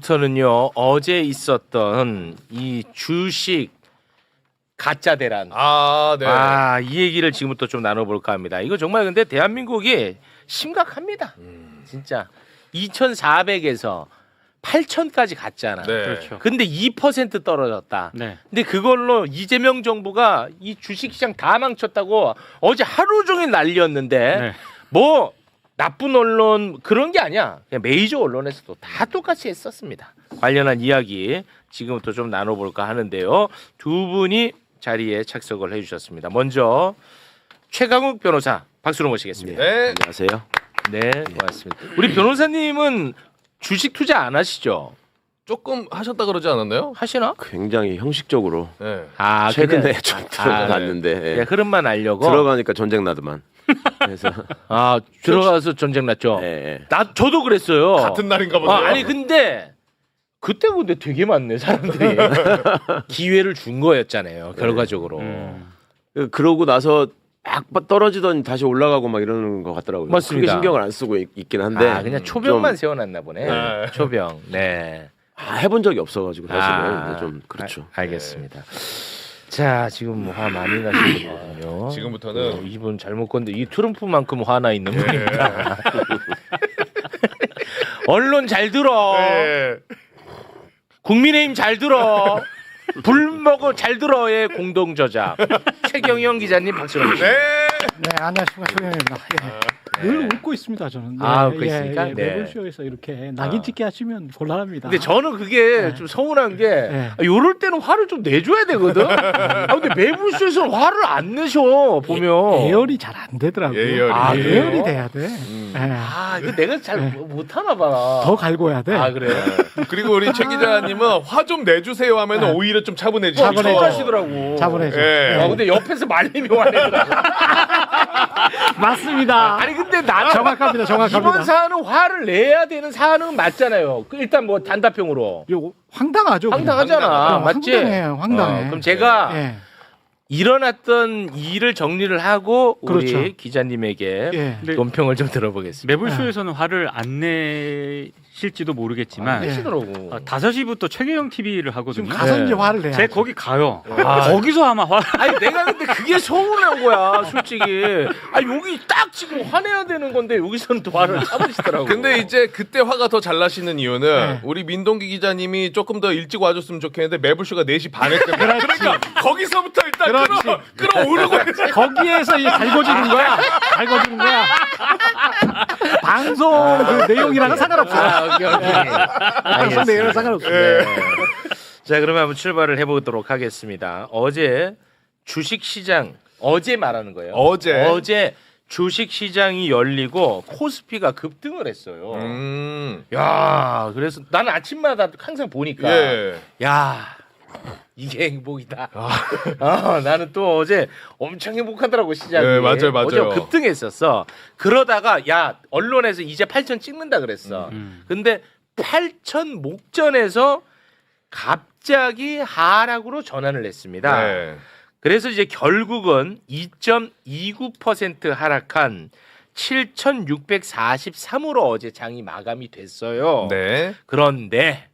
저는요 어제 있었던 이 주식 가짜 대란 네. 이 얘기를 지금부터 좀 나눠볼까 합니다. 이거 정말 근데 대한민국이 심각합니다. 진짜 2,400에서 8,000까지 갔잖아. 네. 그렇죠. 근데 2% 떨어졌다. 네. 근데 그걸로 이재명 정부가 이 주식시장 다 망쳤다고 어제 하루 종일 난리였는데 네. 뭐 나쁜 언론 그런 게 아니야. 그냥 메이저 언론에서도 다 똑같이 했었습니다. 관련한 이야기 지금부터 좀 나눠볼까 하는데요. 두 분이 자리에 착석을 해주셨습니다. 먼저 최강욱 변호사 박수로 모시겠습니다. 네. 안녕하세요. 네, 고맙습니다. 우리 변호사님은 주식 투자 안 하시죠? 조금 하셨다 그러지 않았나요? 하시나? 굉장히 형식적으로 네. 최근에 그냥- 좀 들어갔는데 네, 흐름만 알려고 들어가니까 전쟁 나더만. 그래서 들어가서 전쟁 났죠. 예. 저도 그랬어요. 같은 날인가 보네요. 아니 근데 그때 근데 되게 많네 사람들이 기회를 준 거였잖아요. 결과적으로. 그러고 나서 막 떨어지더니 다시 올라가고 막 이러는 것 같더라고요. 맞습니다. 크게 신경을 안 쓰고 있긴 한데 그냥 초병만 좀, 세워놨나 보네. 네. 초병. 네. 해본 적이 없어가지고 사실은 근데 좀 그렇죠. 알겠습니다. 자 지금 화 많이 나시거든요. 지금부터는 이분 잘못 건데 이 트럼프만큼 화나 있는 분입니다. 언론 잘 들어. 네. 국민의힘 잘 들어. 불먹어 잘 들어의 공동 저자 최경영 기자님 박수로 모십니다. 네. 네, 안녕하십니까 최경영입니다. 늘 웃고 있습니다 저는. 웃고 있으니까? 네. 매불쇼에서 이렇게 낙인 찍게 하시면 곤란합니다. 근데 저는 그게 좀 서운한 게 네. 요럴 때는 화를 좀 내줘야 되거든. 근데 매불쇼에서는 화를 안 내셔 보면. 예열이 잘 안 되더라고요. 예열이. 예열이 돼야 돼. 이거 내가 잘 못하나 봐. 더 갈고야 돼. 그래요? 그리고 우리 최 기자님은 화 좀 내주세요 하면 네. 오히려 좀 차분해지죠. 차분하시더라고. 자본해줘. 예. 근데 옆에서 말리면 화내더라고. 맞습니다. 아니 근데 나는 정확합니다. 정확합니다. 이번 사안은 화를 내야 되는 사안은 맞잖아요. 일단 뭐 단답형으로. 이거 황당하죠. 황당하잖아. 그냥. 맞지? 황당해요. 황당해. 그럼 제가 예. 일어났던 일을 정리를 하고 우리 그렇죠. 기자님에게 예. 논평을 좀 들어보겠습니다. 매불쇼에서는 화를 안 내실지도 모르겠지만 하시더라고. 5시부터 최경영 TV를 하거든요. 지금 가서 네. 이제 화를 내야 제가 거기 가요. 거기서 아마 화. 아니 내가 근데 그게 서운한 거야 솔직히. 여기 딱 지금 화내야 되는 건데 여기서는 또 화를 참으시더라고. 근데 이제 그때 화가 더 잘 나시는 이유는 네. 우리 민동기 기자님이 조금 더 일찍 와줬으면 좋겠는데 매불쇼가 4시 반에 끝나. 그러니까 거기서부터 일단 끌어오르고 거기에서 이 달궈주는 거야. 달궈주는 거야. 방송 그 내용이랑은 상관없어요. 오케이. 방송 내용이랑 상관없어요. 네. 자 그러면 한번 출발을 해보도록 하겠습니다. 어제 주식시장 어제 말하는 거예요. 어제 주식시장이 열리고 코스피가 급등을 했어요. 야 그래서 나는 아침마다 항상 보니까 예. 야 이게 행복이다. 나는 또 어제 엄청 행복하더라고 시장이. 네, 맞아요. 어제 급등했었어. 그러다가 야 언론에서 이제 8천 찍는다 그랬어. 근데 8천 목전에서 갑자기 하락으로 전환을 했습니다. 네. 그래서 이제 결국은 2.29% 하락한 7,643으로 어제 장이 마감이 됐어요. 네. 그런데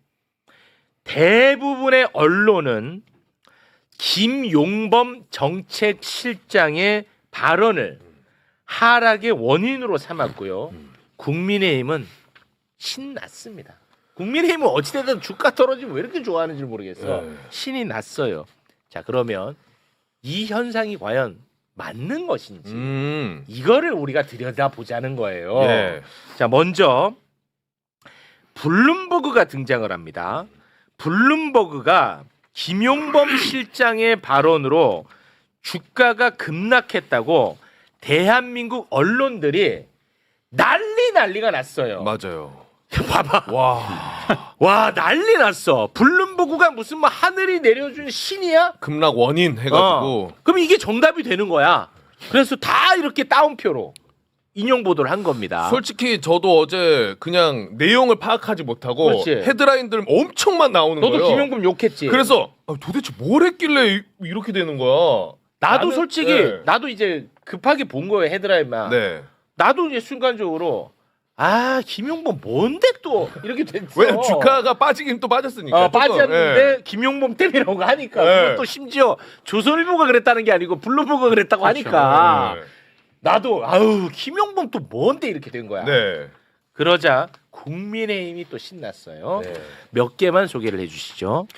대부분의 언론은 김용범 정책실장의 발언을 하락의 원인으로 삼았고요. 국민의힘은 신났습니다. 국민의힘은 어찌됐든 주가 떨어지면 왜 이렇게 좋아하는지 모르겠어. 신이 났어요. 자 그러면 이 현상이 과연 맞는 것인지 이거를 우리가 들여다보자는 거예요. 예. 자 먼저 블룸버그가 등장을 합니다. 블룸버그가 김용범 실장의 발언으로 주가가 급락했다고 대한민국 언론들이 난리가 났어요. 맞아요. 봐봐. 와. 와 난리 났어. 블룸버그가 무슨 뭐 하늘이 내려준 신이야? 급락 원인 해가지고. 그럼 이게 정답이 되는 거야. 그래서 다 이렇게 따옴표로 인용 보도를 한 겁니다. 솔직히 저도 어제 그냥 내용을 파악하지 못하고 그렇지. 헤드라인들 엄청만 나오는 너도 거예요. 김용범 욕했지. 그래서 도대체 뭘 했길래 이렇게 되는 거야? 나도 나는- 솔직히 네. 나도 이제 급하게 본 거예요 헤드라인만. 네. 나도 이제 순간적으로 아 김용범 뭔데 또 이렇게 됐어. 왜 주가가 빠지긴 또 빠졌으니까. 조금, 빠졌는데 예. 김용범 때문이라고 하니까 네. 그것도 심지어 조선일보가 그랬다는 게 아니고 블룸버그가 그랬다고 하니까 네. 나도 아우 김용범 또 뭔데 이렇게 된 거야. 네. 그러자 국민의힘이 또 신났어요. 네. 몇 개만 소개를 해주시죠.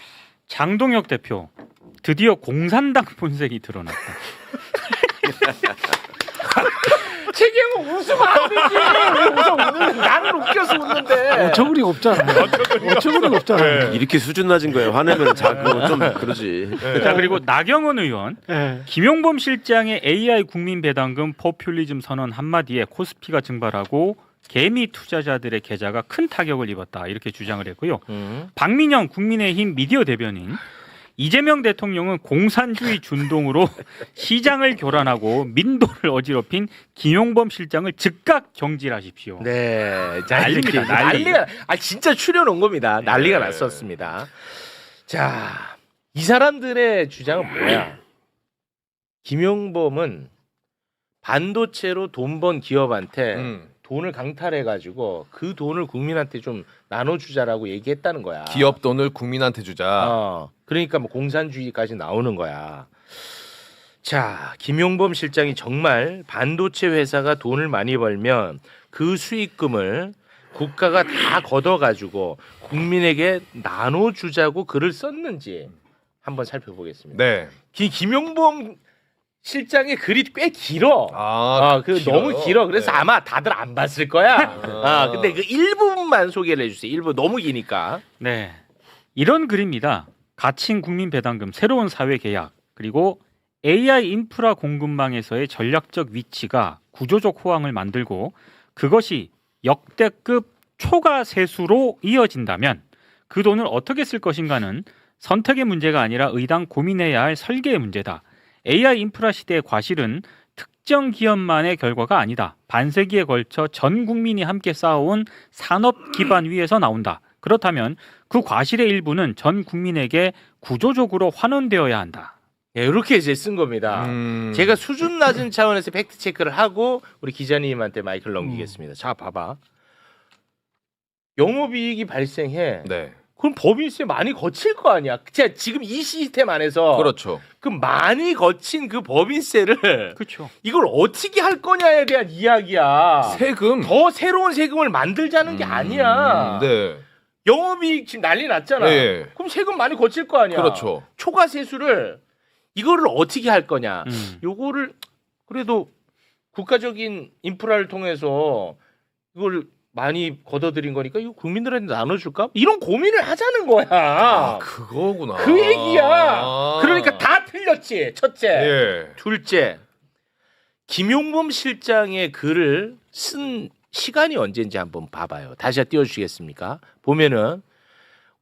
장동혁 대표 드디어 공산당 본색이 드러났다. 최경호 웃으면 안 되지. 왜 웃는데? 나는 웃겨서 웃는데. 어처구니가 없잖아요. 어처구니가 없잖아요. 이렇게 수준 낮은 거예요. 화내면 자꾸 좀 그러지. 자 그리고 나경원 의원 예. 김용범 실장의 AI 국민 배당금 포퓰리즘 선언 한마디에 코스피가 증발하고 개미 투자자들의 계좌가 큰 타격을 입었다 이렇게 주장을 했고요. 박민영 국민의힘 미디어 대변인 이재명 대통령은 공산주의 준동으로 시장을 교란하고 민도를 어지럽힌 김용범 실장을 즉각 경질하십시오. 네, 자, 난리입니다, 이렇게 난리. 난리가 진짜 출연온 겁니다. 난리가 네. 났었습니다. 자, 이 사람들의 주장은 뭐야? 김용범은 반도체로 돈 번 기업한테 돈을 강탈해가지고 그 돈을 국민한테 좀 나눠주자라고 얘기했다는 거야. 기업 돈을 국민한테 주자. 그러니까 뭐 공산주의까지 나오는 거야. 자, 김용범 실장이 정말 반도체 회사가 돈을 많이 벌면 그 수익금을 국가가 다 걷어가지고 국민에게 나눠주자고 글을 썼는지 한번 살펴보겠습니다. 네. 김용범 실장의 글이 꽤 길어. 너무 길어. 그래서 네. 아마 다들 안 봤을 거야. 근데 그 일부분만 소개를 해주세요. 일부 너무 기니까. 네, 이런 글입니다. 가칭 국민 배당금, 새로운 사회 계약, 그리고 AI 인프라 공급망에서의 전략적 위치가 구조적 호황을 만들고 그것이 역대급 초과 세수로 이어진다면 그 돈을 어떻게 쓸 것인가는 선택의 문제가 아니라 의당 고민해야 할 설계의 문제다. AI 인프라 시대의 과실은 특정 기업만의 결과가 아니다. 반세기에 걸쳐 전 국민이 함께 쌓아온 산업 기반 위에서 나온다. 그렇다면 그 과실의 일부는 전 국민에게 구조적으로 환원되어야 한다. 네, 이렇게 이제 쓴 겁니다. 제가 수준 낮은 차원에서 팩트 체크를 하고 우리 기자님한테 마이크를 넘기겠습니다. 자, 봐봐. 영업이익이 발생해. 네. 그럼 법인세 많이 거칠 거 아니야. 진짜 지금 이 시스템 안에서 그렇죠. 그 많이 거친 그 법인세를 그렇죠. 이걸 어떻게 할 거냐에 대한 이야기야. 세금. 더 새로운 세금을 만들자는 게 아니야. 네. 영업이익 지금 난리 났잖아. 예. 그럼 세금 많이 거칠 거 아니야. 그렇죠. 초과 세수를 이거를 어떻게 할 거냐. 요거를 그래도 국가적인 인프라를 통해서 이걸 많이 걷어들인 거니까 이거 국민들한테 나눠줄까? 이런 고민을 하자는 거야. 그거구나. 그 얘기야. 그러니까 다 틀렸지. 첫째. 예. 둘째. 김용범 실장의 글을 쓴 시간이 언제인지 한번 봐봐요. 다시 띄워주시겠습니까? 보면은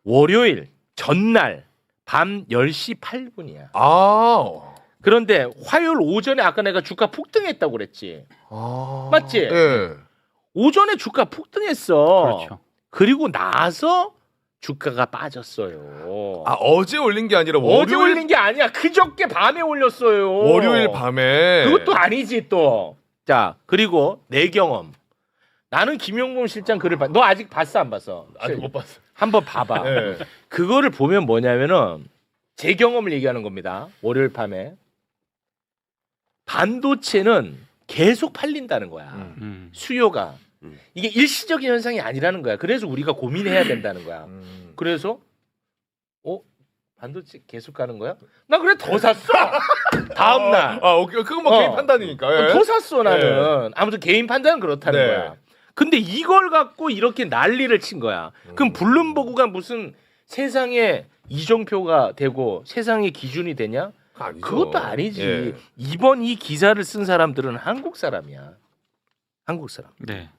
월요일 전날 밤 10시 8분이야. 그런데 화요일 오전에 아까 내가 주가 폭등했다고 그랬지. 맞지? 예. 오전에 주가 폭등했어. 그렇죠. 그리고 나서 주가가 빠졌어요. 어제 올린 게 아니라 어제 올린 게 아니야. 그저께 밤에 올렸어요. 월요일 밤에. 그것도 아니지 또. 자, 그리고 내 경험. 나는 김용범 실장 글을 너 아직 봤어 안 봤어? 아직 못 봤어. 한번 봐봐. 네. 그거를 보면 뭐냐면은 제 경험을 얘기하는 겁니다. 월요일 밤에 반도체는 계속 팔린다는 거야. 수요가. 이게 일시적인 현상이 아니라는 거야. 그래서 우리가 고민해야 된다는 거야. 그래서 반도체 계속 가는 거야? 나 그래 더 샀어. 다음 날. 오케이. 그건 뭐 개인 판단이니까. 예. 더 샀어 나는. 아무튼 개인 판단은 그렇다는 네. 거야. 근데 이걸 갖고 이렇게 난리를 친 거야. 그럼 블룸버그가 무슨 세상에 이정표가 되고 세상의 기준이 되냐? 아니죠. 그것도 아니지. 예. 이번 이 기사를 쓴 사람들은 한국 사람이야. 한국 사람. 네.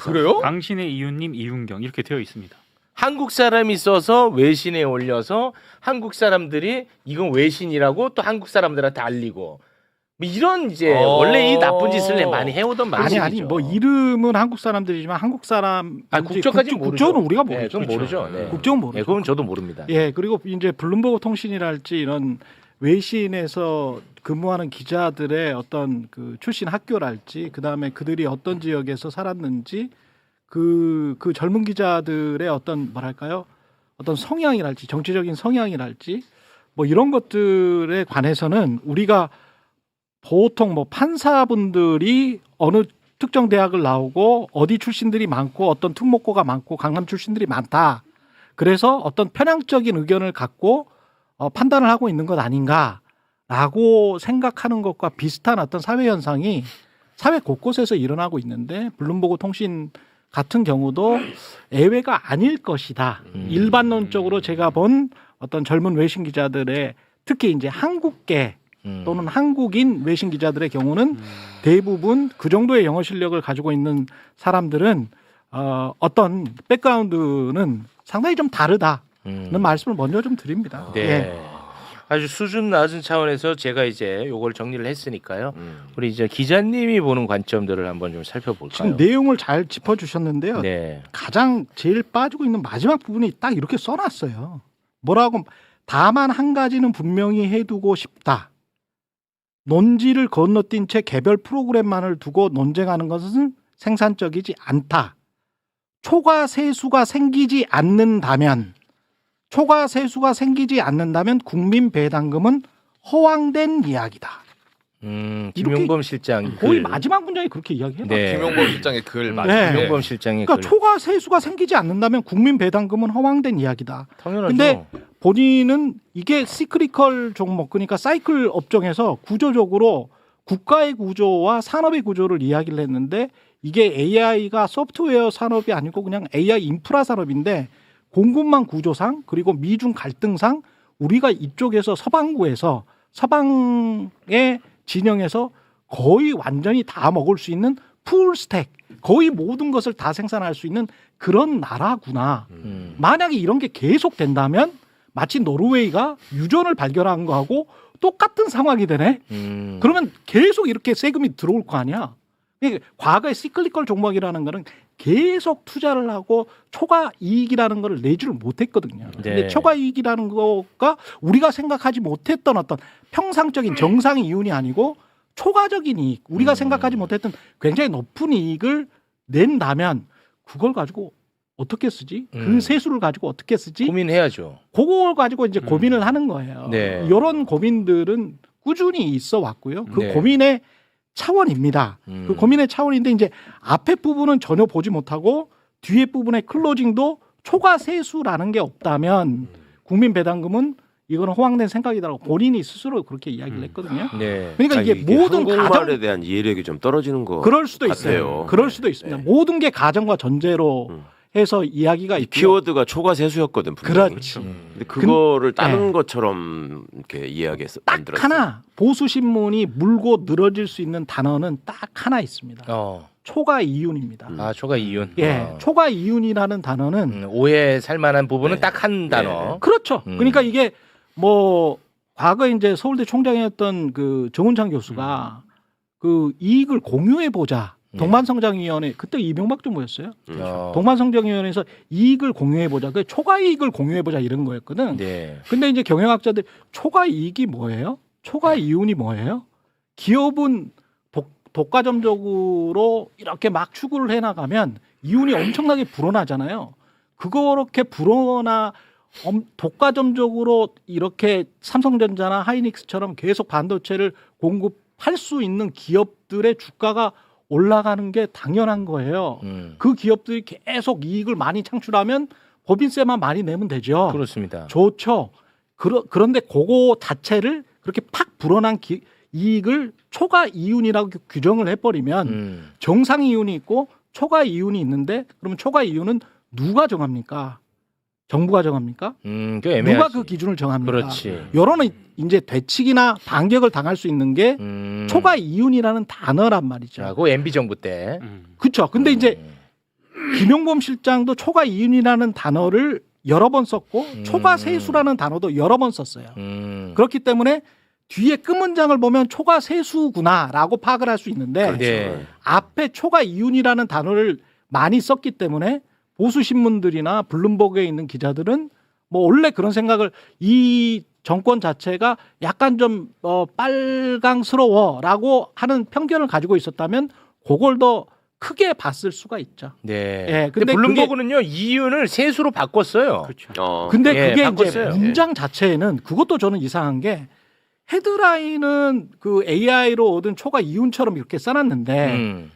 그래요? 당신의 이웃님 이윤경 이렇게 되어 있습니다. 한국 사람이 써서 외신에 올려서 한국 사람들이 이건 외신이라고 또 한국 사람들한테 알리고 뭐 이런 이제 원래 이 나쁜 짓을 많이 해오던 방식이죠. 아니 뭐 이름은 한국 사람들이지만 한국 사람 국적까지는 모르죠. 국적은 우리가 네, 모르죠. 그건 모르죠. 네. 국적은 모르죠. 네, 그건 저도 모릅니다. 예, 그리고 이제 블룸버그 통신이랄지 이런 외신에서 근무하는 기자들의 어떤 그 출신 학교랄지 그다음에 그들이 어떤 지역에서 살았는지 그 젊은 기자들의 어떤 뭐랄까요? 어떤 성향이랄지 정치적인 성향이랄지 뭐 이런 것들에 관해서는 우리가 보통 뭐 판사분들이 어느 특정 대학을 나오고 어디 출신들이 많고 어떤 특목고가 많고 강남 출신들이 많다. 그래서 어떤 편향적인 의견을 갖고 판단을 하고 있는 것 아닌가라고 생각하는 것과 비슷한 어떤 사회 현상이 사회 곳곳에서 일어나고 있는데 블룸버그 통신 같은 경우도 예외가 아닐 것이다. 일반론적으로 제가 본 어떤 젊은 외신 기자들의 특히 이제 한국계 또는 한국인 외신 기자들의 경우는 대부분 그 정도의 영어 실력을 가지고 있는 사람들은 어떤 백그라운드는 상당히 좀 다르다는 말씀을 먼저 좀 드립니다. 네. 예. 아주 수준 낮은 차원에서 제가 이제 요걸 정리를 했으니까요. 우리 이제 기자님이 보는 관점들을 한번 좀 살펴볼까요? 지금 내용을 잘 짚어주셨는데요. 네. 가장 제일 빠지고 있는 마지막 부분이 딱 이렇게 써놨어요. 뭐라고? 다만 한 가지는 분명히 해두고 싶다. 논지를 건너뛴 채 개별 프로그램만을 두고 논쟁하는 것은 생산적이지 않다. 초과 세수가 생기지 않는다면 국민 배당금은 허황된 이야기다. 김용범 실장 거의 글. 마지막 문장이 그렇게 이야기해요. 네. 김용범 실장의 글 맞아요. 네. 김용범 실장의 그러니까 글. 초과 세수가 생기지 않는다면 국민 배당금은 허황된 이야기다. 당연하죠. 근데 본인은 이게 시크리컬 종목 그러니까 사이클 업종에서 구조적으로 국가의 구조와 산업의 구조를 이야기를 했는데 이게 AI가 소프트웨어 산업이 아니고 그냥 AI 인프라 산업인데 공급망 구조상 그리고 미중 갈등상 우리가 이쪽에서 서방구에서 서방의 진영에서 거의 완전히 다 먹을 수 있는 풀 스택 거의 모든 것을 다 생산할 수 있는 그런 나라구나. 만약에 이런 게 계속 된다면 마치 노르웨이가 유전을 발견한 거하고 똑같은 상황이 되네. 그러면 계속 이렇게 세금이 들어올 거 아니야. 과거의 시클리컬 종목이라는 거는 계속 투자를 하고 초과 이익이라는 걸 내지를 못했거든요. 근데 네. 초과 이익이라는 거가 우리가 생각하지 못했던 어떤 평상적인 정상 이윤이 아니고 초과적인 이익, 우리가 생각하지 못했던 굉장히 높은 이익을 낸다면 그걸 가지고 어떻게 쓰지? 그 세수를 가지고 어떻게 쓰지? 고민해야죠. 그걸 가지고 이제 고민을 하는 거예요. 네. 이런 고민들은 꾸준히 있어 왔고요. 그 네. 고민의 차원입니다. 그 고민의 차원인데 이제 앞에 부분은 전혀 보지 못하고 뒤에 부분의 클로징도 초과 세수라는 게 없다면 국민 배당금은 이거는 허황된 생각이다라고 본인이 스스로 그렇게 이야기를 했거든요. 네. 그러니까 이게 모든 한국말에 가정 대한 이해력이 좀 떨어지는 거 그럴 수도 같아요. 있어요. 그럴 수도 있습니다. 네. 모든 게 가정과 전제로 해서 이야기가 이 있고요. 키워드가 초과 세수였거든. 분명히. 그렇지. 근데 그거를 다른 네. 것처럼 이렇게 이야기해서 딱 만들었어요. 하나 보수 신문이 물고 늘어질 수 있는 단어는 딱 하나 있습니다. 초과 이윤입니다. 아, 초과 이윤. 예, 초과 이윤이라는 단어는 오해 살만한 부분은 네. 딱 한 단어. 그렇죠. 그러니까 이게 뭐 과거 이제 서울대 총장이었던 그 정운창 교수가 그 이익을 공유해 보자. 동반성장위원회 그때 이명박 정부였어요. 동반성장위원회에서 이익을 공유해 보자. 그 초과 이익을 공유해 보자 이런 거였거든. 네. 근데 이제 경영학자들 초과 이익이 뭐예요? 초과 이윤이 뭐예요? 기업은 독과점적으로 이렇게 막 추구를 해나가면 이윤이 엄청나게 불어나잖아요. 그렇게 불어나 독과점적으로 이렇게 삼성전자나 하이닉스처럼 계속 반도체를 공급할 수 있는 기업들의 주가가 올라가는 게 당연한 거예요. 그 기업들이 계속 이익을 많이 창출하면 법인세만 많이 내면 되죠. 그렇습니다. 좋죠. 그런데 그거 자체를 그렇게 팍 불어난 이익을 초과 이윤이라고 규정을 해버리면 정상 이윤이 있고 초과 이윤이 있는데 그러면 초과 이윤은 누가 정합니까? 정부가 정합니까? 그 애매하지. 누가 그 기준을 정합니까? 그렇지. 여론은 이제 되치기나 반격을 당할 수 있는 게 초과 이윤이라는 단어란 말이죠. 자, 그 MB 정부 때. 그렇죠. 근데 이제 김용범 실장도 초과 이윤이라는 단어를 여러 번 썼고 초과 세수라는 단어도 여러 번 썼어요. 그렇기 때문에 뒤에 끝 문장을 보면 초과 세수구나라고 파악을 할 수 있는데 네. 앞에 초과 이윤이라는 단어를 많이 썼기 때문에 보수 신문들이나 블룸버그에 있는 기자들은 뭐 원래 그런 생각을 이 정권 자체가 약간 좀 빨강스러워라고 하는 편견을 가지고 있었다면 그걸 더 크게 봤을 수가 있죠. 네. 예, 근데 근데 블룸버그는요 이윤을 세수로 바꿨어요. 그렇죠. 근데 예, 그게 바꿨어요. 이제 문장 자체에는 그것도 저는 이상한 게 헤드라인은 그 AI로 얻은 초과 이윤처럼 이렇게 써놨는데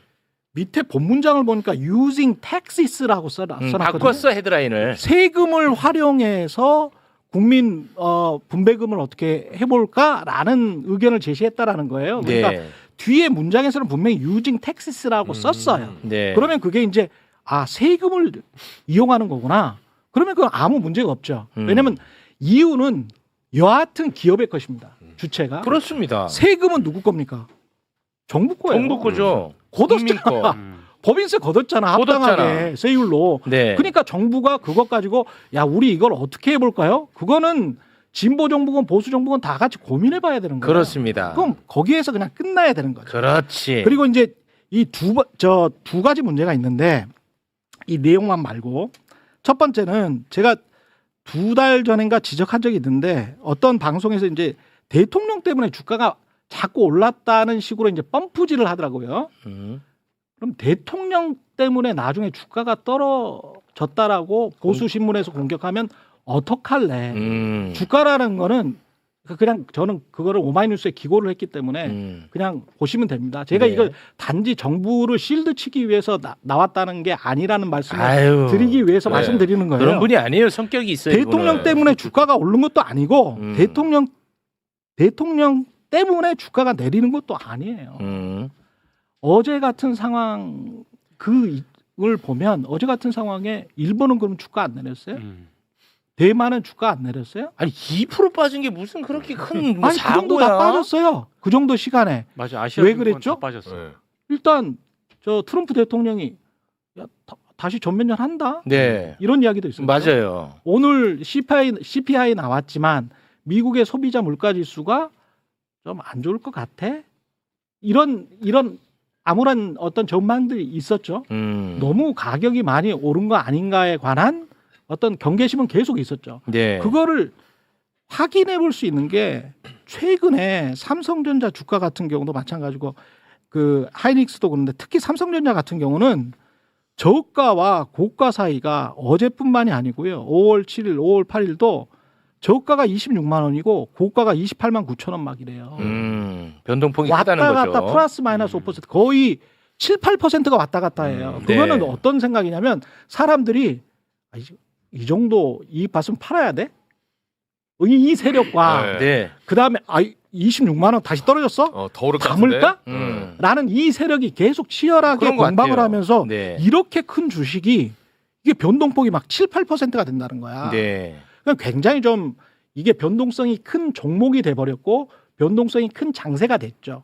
밑에 본 문장을 보니까 using taxes라고 써놨거든요. 바꿨어 헤드라인을. 세금을 활용해서 국민 분배금을 어떻게 해볼까라는 의견을 제시했다라는 거예요. 그러니까 네. 뒤에 문장에서는 분명히 using taxes라고 썼어요. 네. 그러면 그게 이제 세금을 이용하는 거구나. 그러면 그건 아무 문제가 없죠. 왜냐하면 이유는 여하튼 기업의 것입니다. 주체가. 그렇습니다. 세금은 누구 겁니까? 정부 거예요. 정부 거죠. 걷었잖아. 국민 거. 법인세 걷었잖아. 합당하게 세율로. 네. 그러니까 정부가 그것 가지고 야 우리 이걸 어떻게 해볼까요? 그거는 진보 정부건 보수 정부건 다 같이 고민해봐야 되는 거예요. 그렇습니다. 그럼 거기에서 그냥 끝나야 되는 거죠. 그렇지. 그리고 이제 이 두 가지 문제가 있는데 이 내용만 말고 첫 번째는 제가 2달 전인가 지적한 적이 있는데 어떤 방송에서 이제 대통령 때문에 주가가 자꾸 올랐다는 식으로 이제 펌프질을 하더라고요. 그럼 대통령 때문에 나중에 주가가 떨어졌다라고 보수 신문에서 공격하면 어떡할래? 주가라는 거는 그냥 저는 그거를 오마이뉴스에 기고를 했기 때문에 그냥 보시면 됩니다. 제가 네. 이걸 단지 정부를 실드 치기 위해서 나왔다는 게 아니라는 말씀을 드리기 위해서 네. 말씀드리는 거예요. 그런 분이 아니에요. 성격이 있어요. 대통령 이분은. 때문에 주가가 오른 것도 아니고 대통령 때문에 주가가 내리는 것도 아니에요. 어제 같은 상황 그걸 보면 어제 같은 상황에 일본은 그럼 주가 안 내렸어요? 대만은 주가 안 내렸어요? 아니 2% 빠진 게 무슨 그렇게 큰 뭐 아니 그 정도 다 사고야? 빠졌어요. 그 정도 시간에. 맞아. 아시아 왜 증권 그랬죠? 다 빠졌어요. 네. 일단 저 트럼프 대통령이 다시 전면전 한다. 네. 이런 이야기도 있어요. 맞아요. 오늘 CPI 나왔지만 미국의 소비자 물가 지수가 좀 안 좋을 것 같아. 이런 아무런 어떤 전망들이 있었죠. 너무 가격이 많이 오른 거 아닌가에 관한 어떤 경계심은 계속 있었죠. 네. 그거를 확인해 볼 수 있는 게 최근에 삼성전자 주가 같은 경우도 마찬가지고 그 하이닉스도 그런데 특히 삼성전자 같은 경우는 저가와 고가 사이가 어제뿐만이 아니고요. 5월 7일, 5월 8일도 저가가 26만 원이고 고가가 28만 9천 원 막 이래요. 변동폭이 왔다 크다는 갔다 거죠. 플러스 마이너스 5% 거의 7, 8%가 왔다 갔다 해요. 그거는 네. 어떤 생각이냐면 사람들이 이 정도 이익 봤으면 팔아야 돼? 이 세력과 네. 그다음에 26만 원 다시 떨어졌어? 더 오를 것 같은데? 담을까? 라는 라는 이 세력이 계속 치열하게 그런 것 공방을 같아요. 하면서 네. 이렇게 큰 주식이 이게 변동폭이 막 7, 8%가 된다는 거야. 네. 그러니까 굉장히 좀 이게 변동성이 큰 종목이 돼버렸고 변동성이 큰 장세가 됐죠.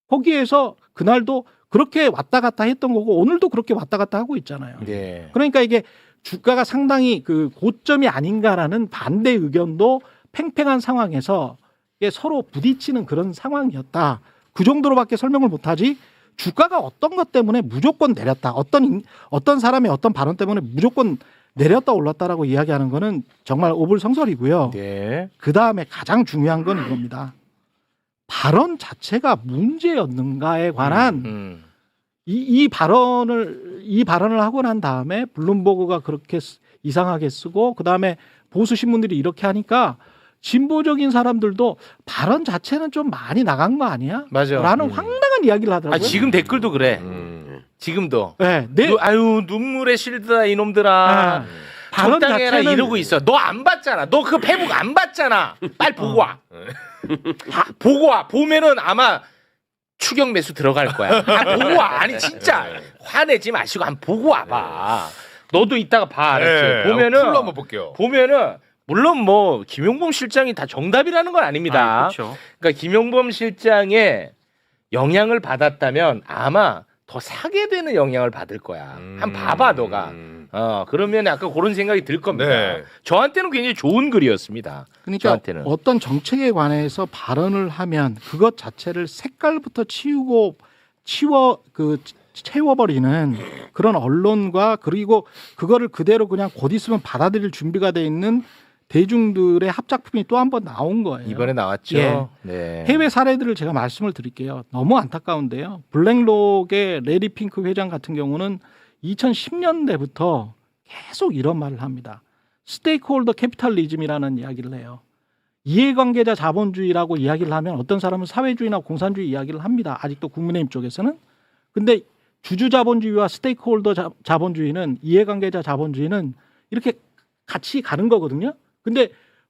거기에서 그날도 그렇게 왔다 갔다 했던 거고 오늘도 그렇게 왔다 갔다 하고 있잖아요. 네. 그러니까 이게 주가가 상당히 그 고점이 아닌가라는 반대 의견도 팽팽한 상황에서 이게 서로 부딪히는 그런 상황이었다. 그 정도로밖에 설명을 못하지. 주가가 어떤 것 때문에 무조건 내렸다. 어떤 사람의 어떤 발언 때문에 무조건 내렸다 올랐다라고 이야기하는 거는 정말 오불성설이고요. 네. 그 다음에 가장 중요한 건 이겁니다. 발언 자체가 문제였는가에 관한 이 발언을 하고 난 다음에 블룸버그가 그렇게 이상하게 쓰고 그 다음에 보수 신문들이 이렇게 하니까 진보적인 사람들도 발언 자체는 좀 많이 나간 거 아니야? 맞아. 라는 황당한 이야기를 하더라고요. 지금 댓글도 그래. 지금도. 네, 아유 눈물의 실드다 이놈들아. 발언 적당해라 자체는 이러고 있어. 너 안 봤잖아. 너 그 페북 안 봤잖아. 빨리 보고 와. 보고 와. 보면은 아마 추격 매수 들어갈 거야. 보고 와. 아니 진짜 화내지 마시고 한번 보고 와봐. 너도 이따가 봐. 알았지? 네, 보면은 풀로 한번 볼게요. 보면은 물론 뭐 김용범 실장이 다 정답이라는 건 아닙니다. 그렇죠. 그러니까 김용범 실장의 영향을 받았다면 아마 더 사게 되는 영향을 받을 거야. 한번 봐봐 너가. 그러면 약간 그런 생각이 들 겁니다. 네. 저한테는 굉장히 좋은 글이었습니다. 그러니까 저한테는. 어떤 정책에 관해서 발언을 하면 그것 자체를 색깔부터 채워버리는 그런 언론과 그리고 그거를 그대로 그냥 곧 있으면 받아들일 준비가 돼 있는 대중들의 합작품이 또 한 번 나온 거예요. 이번에 나왔죠. 예. 네. 해외 사례들을 제가 말씀을 드릴게요. 너무 안타까운데요. 블랙록의 레리 핑크 회장 같은 경우는 2010년대부터 계속 이런 말을 합니다. 스테이크홀더 캐피탈리즘이라는 이야기를 해요. 이해관계자 자본주의라고 이야기를 하면 어떤 사람은 사회주의나 공산주의 이야기를 합니다. 아직도 국민의힘 쪽에서는. 근데 주주 자본주의와 스테이크홀더 자본주의는 이해관계자 자본주의는 이렇게 같이 가는 거거든요. 근데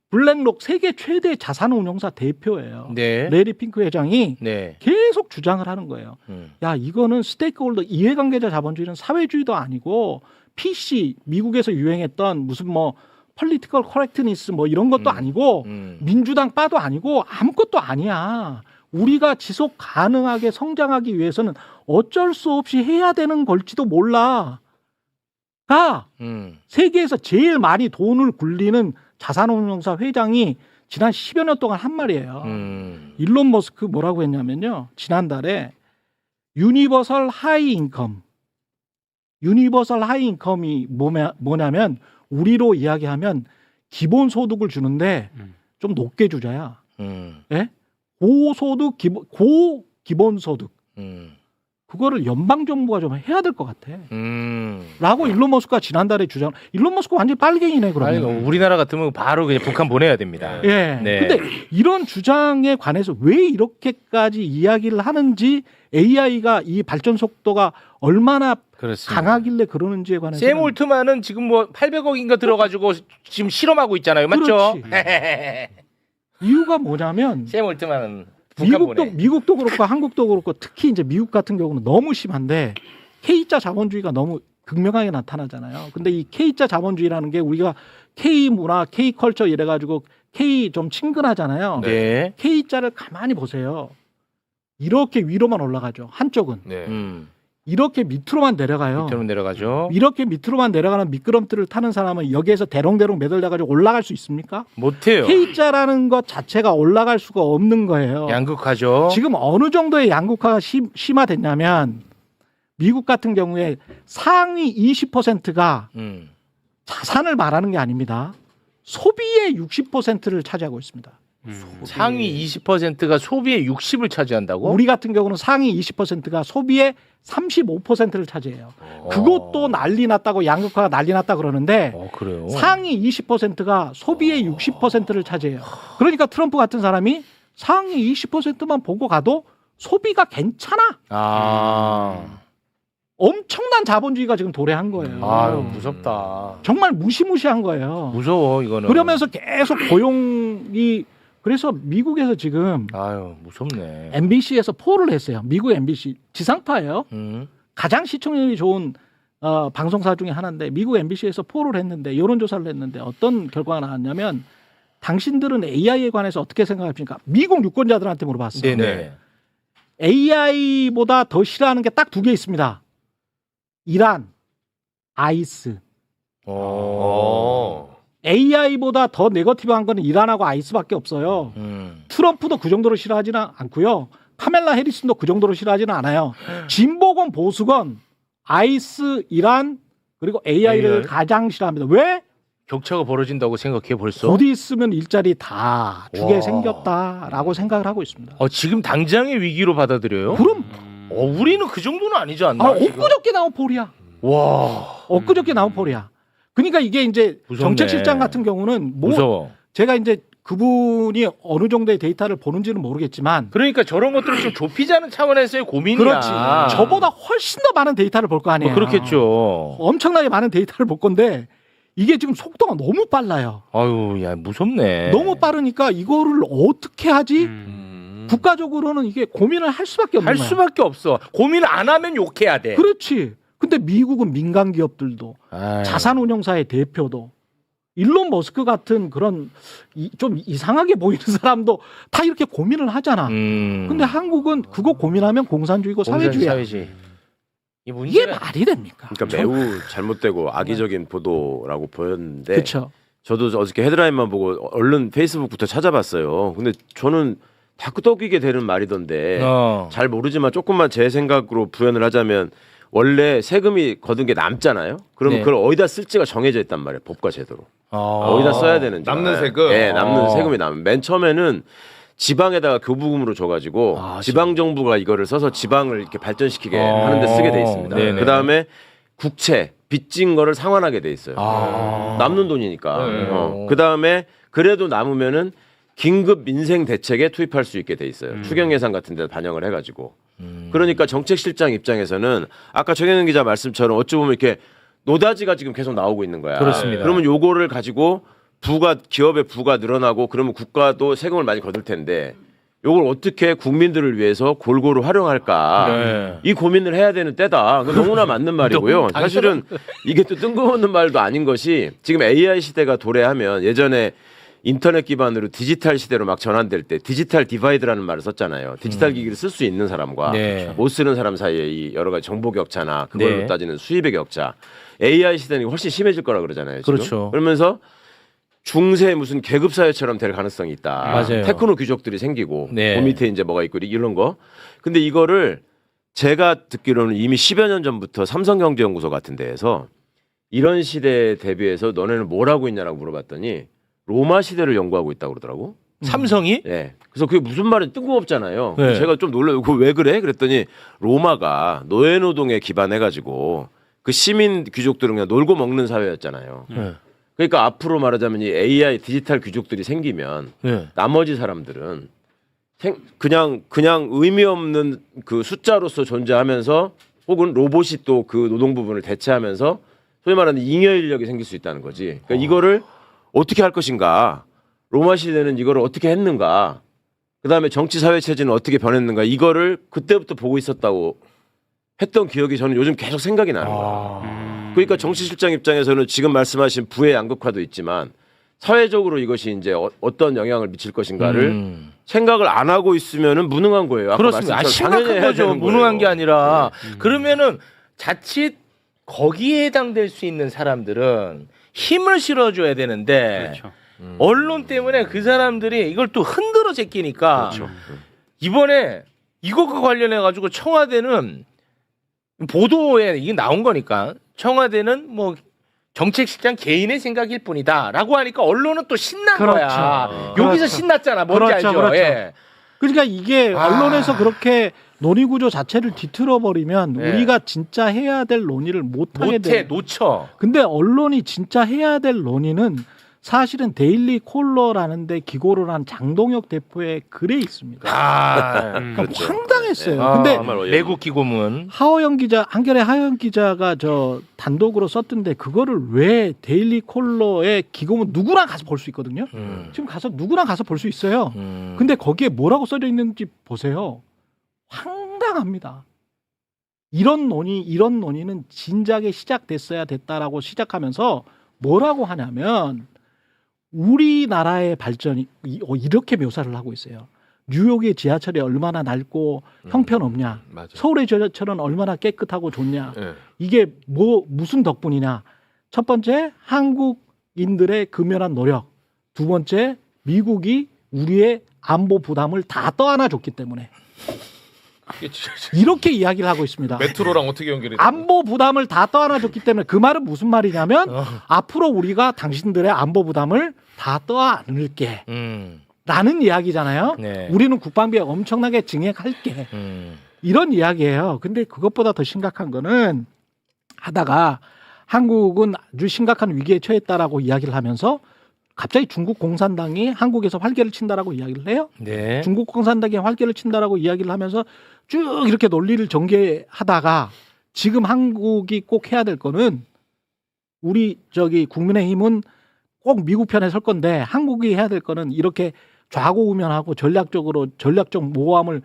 블랙록 세계 최대 자산운용사 대표예요. 네. 레리 핑크 회장이 네. 계속 주장을 하는 거예요. 야, 이거는 스테이크홀더 이해관계자 자본주의는 사회주의도 아니고 PC 미국에서 유행했던 무슨 뭐 폴리티컬 커렉트니스 뭐 이런 것도 아니고 민주당 바도 아니고 아무것도 아니야. 우리가 지속 가능하게 성장하기 위해서는 어쩔 수 없이 해야 되는 걸지도 몰라. 가 세계에서 제일 많이 돈을 굴리는 자산운용사 회장이 지난 10여 년 동안 한 말이에요. 일론 머스크 뭐라고 했냐면요. 지난달에 유니버설 하이 인컴이 뭐냐면 우리로 이야기하면 기본소득을 주는데 좀 높게 주자야. 예? 고소득, 고기본소득. 그거를 연방정부가 좀 해야 될 것 같아. 라고 일론 머스크가 지난달에 주장. 일론 머스크 완전히 빨갱이네, 그러면. 아니, 우리나라 같으면 바로 그냥 북한 보내야 됩니다. 예. 네. 근데 이런 주장에 관해서 왜 이렇게까지 이야기를 하는지 AI가 이 발전 속도가 얼마나 그렇습니다. 강하길래 그러는지에 관해서. 샘 올트만은 지금 뭐 800억인가 들어가지고 지금 실험하고 있잖아요. 맞죠? 이유가 뭐냐면 샘 올트만은 북한 보내. 미국도 그렇고 한국도 그렇고 특히 이제 미국 같은 경우는 너무 심한데 K자 자본주의가 너무 극명하게 나타나잖아요. 근데 이 K자 자본주의라는 게 우리가 K 문화, K 컬처 이래 가지고 K 좀 친근하잖아요. 네. K자를 가만히 보세요. 이렇게 위로만 올라가죠. 한쪽은. 네. 이렇게 밑으로만 내려가요. 밑으로 내려가죠. 이렇게 밑으로만 내려가는 미끄럼틀을 타는 사람은 여기에서 대롱대롱 매달려가지고 올라갈 수 있습니까? 못해요. K자라는 것 자체가 올라갈 수가 없는 거예요. 양극화죠. 지금 어느 정도의 양극화가 심화됐냐면 미국 같은 경우에 상위 20%가 자산을 말하는 게 아닙니다. 소비의 60%를 차지하고 있습니다. 상위 20%가 소비의 60을 차지한다고? 우리 같은 경우는 상위 20%가 소비의 35%를 차지해요. 그것도 난리 났다고 양극화가 난리 났다 그러는데 그래요. 상위 20%가 소비의 60%를 차지해요. 그러니까 트럼프 같은 사람이 상위 20%만 보고 가도 소비가 괜찮아. 엄청난 자본주의가 지금 도래한 거예요. 아유, 무섭다. 정말 무시무시한 거예요. 무서워 이거는. 그러면서 계속 고용이 그래서 미국에서 지금 아유, 무섭네. MBC에서 폴을 했어요. 미국 MBC 지상파예요. 가장 시청률이 좋은 방송사 중에 하나인데 미국 MBC에서 폴을 했는데 여론조사를 했는데 어떤 결과가 나왔냐면 당신들은 AI에 관해서 어떻게 생각하십니까? 미국 유권자들한테 물어봤어요. 네네. AI보다 더 싫어하는 게 딱 두 개 있습니다. 이란, 아이스. AI보다 더 네거티브한 거는 이란하고 아이스밖에 없어요. 트럼프도 그 정도로 싫어하지는 않고요. 카멜라 해리슨도 그 정도로 싫어하지는 않아요. 진보건 보수건 아이스, 이란 그리고 AI를 AI? 가장 싫어합니다. 왜? 격차가 벌어진다고 생각해 벌써? 곧 있으면 일자리 다 주게 와. 생겼다라고 생각을 하고 있습니다. 지금 당장의 위기로 받아들여요? 그럼 우리는 그 정도는 아니지 않나? 지금? 엊그저께 나온 폴이야. 와. 엊그저께 나온 폴이야. 그러니까 이게 이제 무섭네. 정책실장 같은 경우는 뭐 무서워. 제가 이제 그분이 어느 정도의 데이터를 보는지는 모르겠지만 그러니까 저런 것들을 좀 좁히자는 차원에서의 고민이야. 그렇지. 저보다 훨씬 더 많은 데이터를 볼 거 아니에요. 뭐 그렇겠죠. 엄청나게 많은 데이터를 볼 건데 이게 지금 속도가 너무 빨라요. 아유, 야, 무섭네. 너무 빠르니까 이거를 어떻게 하지? 국가적으로는 이게 고민을 할 수밖에 없는 할 거야. 수밖에 없어. 고민 안 하면 욕해야 돼. 그렇지. 근데 미국은 민간 기업들도 아유. 자산운용사의 대표도 일론 머스크 같은 그런 좀 이상하게 보이는 사람도 다 이렇게 고민을 하잖아. 근데 한국은 그거 고민하면 공산주의고 사회주의야. 사회주의. 이게 문제는 말이 됩니까? 그러니까 매우 잘못되고 악의적인 보도라고 보였는데 그렇죠. 저도 어저께 헤드라인만 보고 얼른 페이스북부터 찾아봤어요. 근데 저는 다 끄덕이게 되는 말이던데 잘 모르지만 조금만 제 생각으로 부연을 하자면 원래 세금이 거둔 게 남잖아요. 그러면 네. 그걸 어디다 쓸지가 정해져 있단 말이에요. 법과 제도로. 어. 어디다 써야 되는지. 남는 세금? 네, 남는 어. 세금이 남은. 맨 처음에는 지방에다가 교부금으로 줘가지고 지방 정부가 이거를 써서 지방을 이렇게 발전시키게 하는데 쓰게 돼 있습니다. 네네. 그 다음에 국채 빚진 거를 상환하게 돼 있어요. 남는 돈이니까. 네. 그 다음에 그래도 남으면은 긴급 민생 대책에 투입할 수 있게 돼 있어요. 추경 예산 같은 데 반영을 해가지고. 그러니까 정책실장 입장에서는 아까 정현은 기자 말씀처럼 어찌 보면 이렇게 노다지가 지금 계속 나오고 있는 거야. 그렇습니다. 그러면 요거를 가지고 기업의 부가 늘어나고 그러면 국가도 세금을 많이 거둘 텐데 요걸 어떻게 국민들을 위해서 골고루 활용할까 네. 이 고민을 해야 되는 때다. 너무나 맞는 말이고요. 너무 사실은 이게 또 뜬금없는 말도 아닌 것이 지금 AI 시대가 도래하면 예전에 인터넷 기반으로 디지털 시대로 막 전환될 때 디지털 디바이드라는 말을 썼잖아요. 디지털 기기를 쓸 수 있는 사람과 네. 못 쓰는 사람 사이에 이 여러 가지 정보 격차나 그걸로 네. 따지는 수입의 격차. AI 시대는 훨씬 심해질 거라 그러잖아요. 지금. 그렇죠. 그러면서 중세 무슨 계급 사회처럼 될 가능성이 있다. 맞아요. 테크노 귀족들이 생기고 네. 그 밑에 이제 뭐가 있고 이런 거. 근데 이거를 제가 듣기로는 이미 10여 년 전부터 삼성경제연구소 같은 데에서 이런 시대에 대비해서 너네는 뭘 하고 있냐라고 물어봤더니 로마 시대를 연구하고 있다고 그러더라고. 삼성이? 예. 그래서 그게 무슨 말은 뜬금없잖아요. 네. 제가 좀 놀라요. 그거 왜 그래? 그랬더니 로마가 노예노동에 기반해가지고 그 시민 귀족들은 그냥 놀고 먹는 사회였잖아요. 네. 그러니까 앞으로 말하자면 이 AI 디지털 귀족들이 생기면 네. 나머지 사람들은 그냥 의미 없는 그 숫자로서 존재하면서 혹은 로봇이 또 그 노동 부분을 대체하면서 소위 말하는 잉여 인력이 생길 수 있다는 거지. 그러니까 이거를 어떻게 할 것인가? 로마 시대는 이거를 어떻게 했는가? 그다음에 정치 사회 체제는 어떻게 변했는가? 이거를 그때부터 보고 있었다고 했던 기억이 저는 요즘 계속 생각이 나는 거야. 그러니까 정치실장 입장에서는 지금 말씀하신 부의 양극화도 있지만 사회적으로 이것이 이제 어떤 영향을 미칠 것인가를 생각을 안 하고 있으면은 무능한 거예요. 아까 그렇습니다. 말씀처럼 당연히 심각한 해야 거죠. 되는 거예요. 무능한 게 아니라 그러면은 자칫 거기에 해당될 수 있는 사람들은 힘을 실어줘야 되는데 그렇죠. 언론 때문에 그 사람들이 이걸 또 흔들어 제끼니까 그렇죠. 이번에 이것과 관련해 가지고 청와대는 보도에 이게 나온 거니까 청와대는 뭐 정책실장 개인의 생각일 뿐이다라고 하니까 언론은 또 신난 그렇죠. 거야. 여기서 그렇죠. 신났잖아. 뭔지 그렇죠, 알죠? 그렇죠. 예. 그러니까 이게 언론에서 그렇게 논의 구조 자체를 뒤틀어 버리면 네. 우리가 진짜 해야 될 논의를 못 하게 못해 돼. 놓쳐. 근데 언론이 진짜 해야 될 논의는 사실은 데일리 콜러라는 데 기고를 한 장동혁 대표의 글에 있습니다. 그러니까 그렇죠. 황당했어요. 아, 근데 정말 내국 기고문. 하호영 기자, 한겨레 하호영 기자가 저 단독으로 썼던데 그거를 왜 데일리 콜러의 기고문 누구나 가서 볼 수 있거든요. 지금 가서 누구나 가서 볼 수 있어요. 근데 거기에 뭐라고 써져 있는지 보세요. 황당합니다. 이런 논의는 진작에 시작됐어야 됐다라고 시작하면서 뭐라고 하냐면 우리나라의 발전이 이렇게 묘사를 하고 있어요. 뉴욕의 지하철이 얼마나 넓고 형편없냐. 맞아. 서울의 지하철은 얼마나 깨끗하고 좋냐. 예. 이게 무슨 덕분이냐. 첫 번째 한국인들의 근면한 노력. 두 번째 미국이 우리의 안보 부담을 다 떠안아 줬기 때문에. 이게 진짜 이렇게 이야기를 하고 있습니다. 메트로랑 어떻게 연결이 돼? 안보 부담을 다 떠안아줬기 때문에 그 말은 무슨 말이냐면 앞으로 우리가 당신들의 안보 부담을 다 떠안을게 라는 이야기잖아요. 네. 우리는 국방비에 엄청나게 증액할게 이런 이야기예요. 근데 그것보다 더 심각한 거는 하다가 한국은 아주 심각한 위기에 처했다라고 이야기를 하면서 갑자기 중국 공산당이 한국에서 활개를 친다라고 이야기를 해요. 네. 중국 공산당이 활개를 친다라고 이야기를 하면서 쭉 이렇게 논리를 전개하다가 지금 한국이 꼭 해야 될 거는 우리 국민의힘은 꼭 미국 편에 설 건데 한국이 해야 될 거는 이렇게 좌고우면하고 전략적 모호함을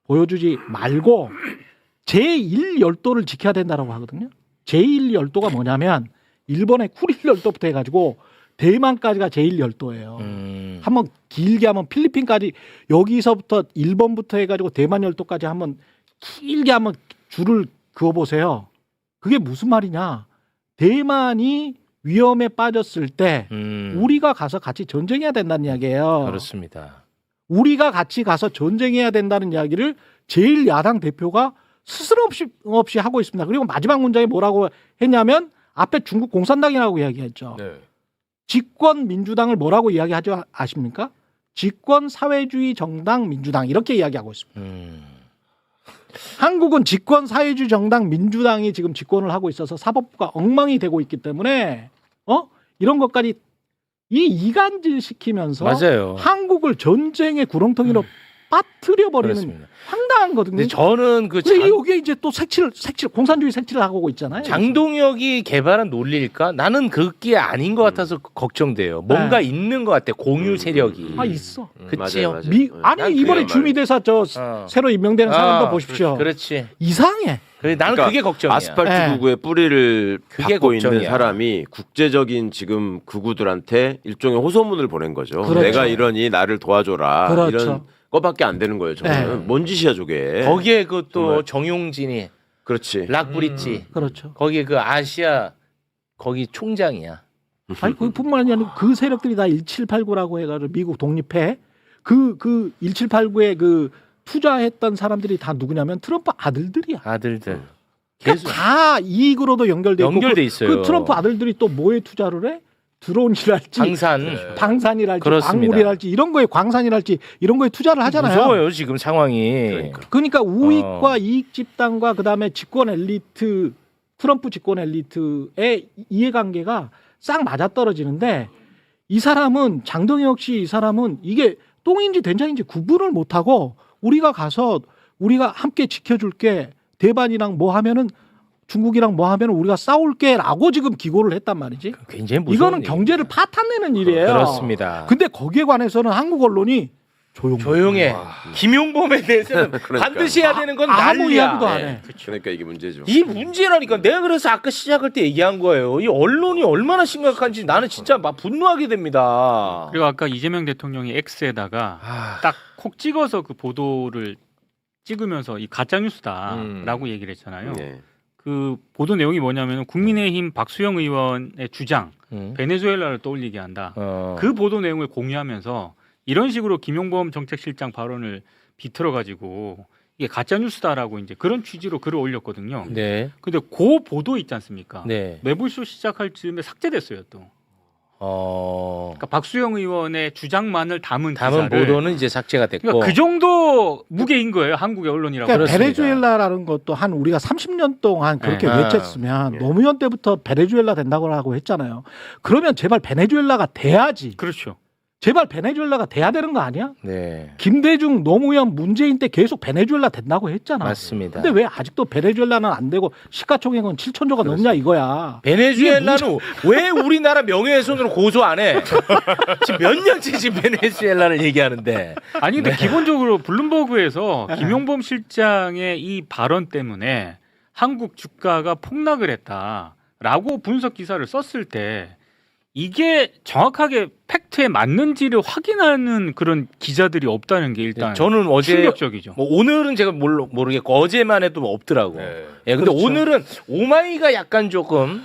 보여주지 말고 제1열도를 지켜야 된다라고 하거든요. 제1열도가 뭐냐면 일본의 쿠릴 열도부터 해가지고 대만까지가 제1열도예요. 한번 길게 하면 필리핀까지 여기서부터 일본부터 해가지고 대만 열도까지 한번 길게 한번 줄을 그어보세요. 그게 무슨 말이냐. 대만이 위험에 빠졌을 때 우리가 가서 같이 전쟁해야 된다는 이야기예요. 그렇습니다. 우리가 같이 가서 전쟁해야 된다는 이야기를 제1야당 대표가 스스럼 없이 하고 있습니다. 그리고 마지막 문장에 뭐라고 했냐면 앞에 중국 공산당이라고 이야기했죠. 네. 집권 민주당을 뭐라고 이야기하죠 아십니까? 집권 사회주의 정당 민주당 이렇게 이야기하고 있습니다. 한국은 집권 사회주의 정당 민주당이 지금 집권을 하고 있어서 사법부가 엉망이 되고 있기 때문에 이런 것까지 이간질 시키면서 맞아요. 한국을 전쟁의 구렁텅이로 빠뜨려 버리는 그렇습니다. 황당한 거든요. 근데 저는 그 왜 여기에 이제 또 색칠 공산주의 색칠을 하고 있잖아요. 장동혁이 개발한 논리일까? 나는 그게 아닌 것 같아서 걱정돼요. 뭔가 있는 것 같아. 공유 세력이. 아 있어. 그치요? 맞아요. 아니 난 이번에 그게 주미대사 저 새로 임명되는 사람도 보십시오. 그렇지. 이상해. 그래, 나는 그러니까 그게 걱정이야. 아스팔트 구구의 뿌리를 그게 받고 있는 걱정이야. 사람이 국제적인 지금 구구들한테 일종의 호소문을 보낸 거죠. 그렇죠. 내가 이러니 나를 도와줘라. 그렇죠. 이런 거밖에 안 되는 거예요. 저는 네. 뭔 짓이야 저게. 거기에 그 또 정말. 정용진이 그렇지. 락브릿지 그렇죠. 거기에 그 아시아 거기 총장이야. 아니 그뿐만이 아니라 그 세력들이 다 1789라고 해가지고 미국 독립해 그 1789에 그 투자했던 사람들이 다 누구냐면 트럼프 아들들이야. 아들들. 그러니까 다 이익으로도 연결돼 있고 연결돼 있어요. 그 트럼프 아들들이 또 뭐에 투자를 해? 드론이랄지 방산. 방산이랄지 그렇습니다. 광물이랄지 이런 거에 광산이랄지 이런 거에 투자를 하잖아요. 무서워요 지금 상황이. 그러니까 우익과 이익 집단과 그다음에 집권 엘리트 트럼프 집권 엘리트의 이해관계가 싹 맞아떨어지는데 이 사람은 장동혁 씨 이 사람은 이게 똥인지 된장인지 구분을 못하고 우리가 가서 우리가 함께 지켜줄게 대반이랑 뭐 하면은 중국이랑 뭐 하면 우리가 싸울게라고 지금 기고를 했단 말이지. 굉장히 무서운 이거는 얘기입니다. 경제를 파탄내는 일이에요. 그렇습니다. 근데 거기에 관해서는 한국 언론이 조용해. 김용범에 대해서는 그러니까. 반드시 해야 되는 건 아무 난리야. 이야기도 안 해. 그러니까 이게 문제죠. 이 문제라니까. 내가 그래서 아까 시작할 때 얘기한 거예요. 이 언론이 얼마나 심각한지 나는 진짜 막 분노하게 됩니다. 그리고 아까 이재명 대통령이 X에다가 아, 딱 콕 찍어서 그 보도를 찍으면서 이 가짜 뉴스다라고 얘기를 했잖아요. 네. 그 보도 내용이 뭐냐면 국민의힘 박수영 의원의 주장 베네수엘라를 떠올리게 한다. 그 보도 내용을 공유하면서 이런 식으로 김용범 정책실장 발언을 비틀어 가지고 이게 가짜 뉴스다라고 이제 그런 취지로 글을 올렸거든요. 네. 근데 그 보도 있지 않습니까? 네. 매불쇼 시작할 즈음에 삭제됐어요 또. 그러니까 박수영 의원의 주장만을 담은 담은 기사를. 보도는 이제 삭제가 됐고. 그러니까 그 정도 무게인 거예요 한국의 언론이라고. 그러니까 그렇습니다. 베네수엘라라는 것도 한 우리가 30년 동안 그렇게 네. 외쳤으면 노무현 때부터 베네수엘라 된다고 하고 했잖아요. 그러면 제발 베네수엘라가 돼야지. 그렇죠. 제발 베네수엘라가 돼야 되는 거 아니야? 네. 김대중, 노무현, 문재인 때 계속 베네수엘라 된다고 했잖아. 맞습니다. 근데 왜 아직도 베네수엘라는 안 되고 시가총액은 7천조가 넘냐 이거야. 베네수엘라는 왜 우리나라 명예훼손으로 고소 안 해? 지금 몇 년째 지금 베네수엘라를 얘기하는데. 아니 근데 기본적으로 블룸버그에서 김용범 실장의 이 발언 때문에 한국 주가가 폭락을 했다라고 분석 기사를 썼을 때 이게 정확하게 팩트에 맞는지를 확인하는 그런 기자들이 없다는 게 일단 저는 어제 충격적이죠. 뭐 오늘은 제가 모르겠고 어제만 해도 뭐 없더라고. 네. 예, 근데 그렇죠. 오늘은 오마이가 약간 조금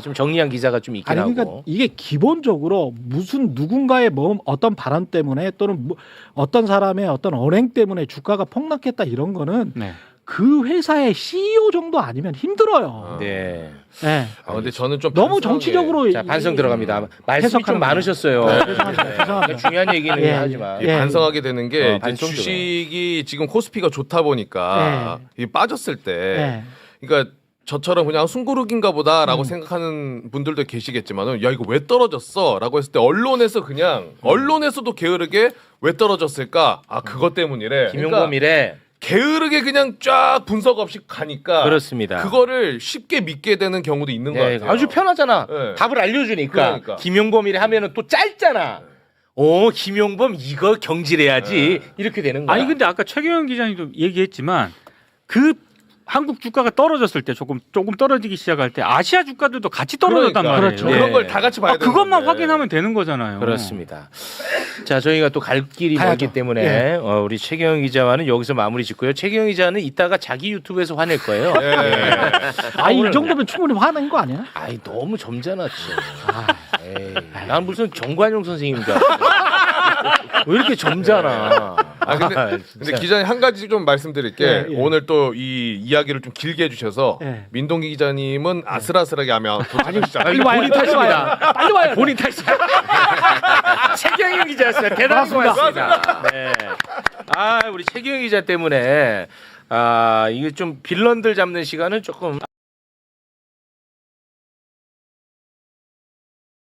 좀 정리한 기사가 좀 있긴 아니 하고. 그러니까 이게 기본적으로 무슨 누군가의 어떤 발언 때문에 또는 어떤 사람의 어떤 언행 때문에 주가가 폭락했다 이런 거는 네. 그 회사의 CEO 정도 아니면 힘들어요. 네. 네. 근데 저는 좀 너무 반성에- 정치적으로 자 반성 들어갑니다. 말씀이 좀 해석하는 많으셨어요. 네, 죄송합니다. 네. 죄송합니다. 중요한 얘기는 예, 하지만. 예. 반성하게 되는 게 이제 반성 들어요. 주식이 지금 코스피가 좋다 보니까 이 빠졌을 때 네. 그러니까 저처럼 그냥 숨고르기인가 보다라고 생각하는 분들도 계시겠지만은 야 이거 왜 떨어졌어라고 했을 때 언론에서 그냥 언론에서도 게으르게 왜 떨어졌을까? 아 그것 때문이래. 김용범이래. 게으르게 그냥 쫙 분석 없이 가니까 그렇습니다. 그거를 쉽게 믿게 되는 경우도 있는 것 네, 같아요. 아주 편하잖아. 네. 답을 알려주니까. 그러니까. 김용범이래 하면은 또 짧잖아. 오 김용범 이거 경질해야지 이렇게 되는 거야. 아니 근데 아까 최경영 기자님도 얘기했지만 그 한국 주가가 떨어졌을 때 조금 떨어지기 시작할 때 아시아 주가들도 같이 떨어졌단 그러니까. 말이에요. 그렇죠. 네. 그런 걸 다 같이 봐야 되는 그것만 건데. 확인하면 되는 거잖아요. 그렇습니다. 자 저희가 또 갈 길이 가야죠. 멀기 때문에 우리 최경영 기자와는 여기서 마무리 짓고요. 최경영 기자는 이따가 자기 유튜브에서 화낼 거예요. 아, 이 정도면 충분히 화낸 거 아니야? 아이 너무 점잖았지. 에이, 난 무슨 정관용 선생님인 줄 알았어. 왜 이렇게 점잖아. 근데 기자님 한 가지 좀 말씀드릴게. 예, 예. 오늘 또 이 이야기를 좀 길게 해주셔서 예. 민동기 기자님은 아슬아슬하게 하면 도착하시죠. 빨리 와요. 본인 탓입니다. 빨리 와요. 본인 탓이야. 최경영 기자였어요. 대단히 고맙습니다. 네. 아 우리 최경영 기자 때문에 이게 좀 빌런들 잡는 시간은 조금.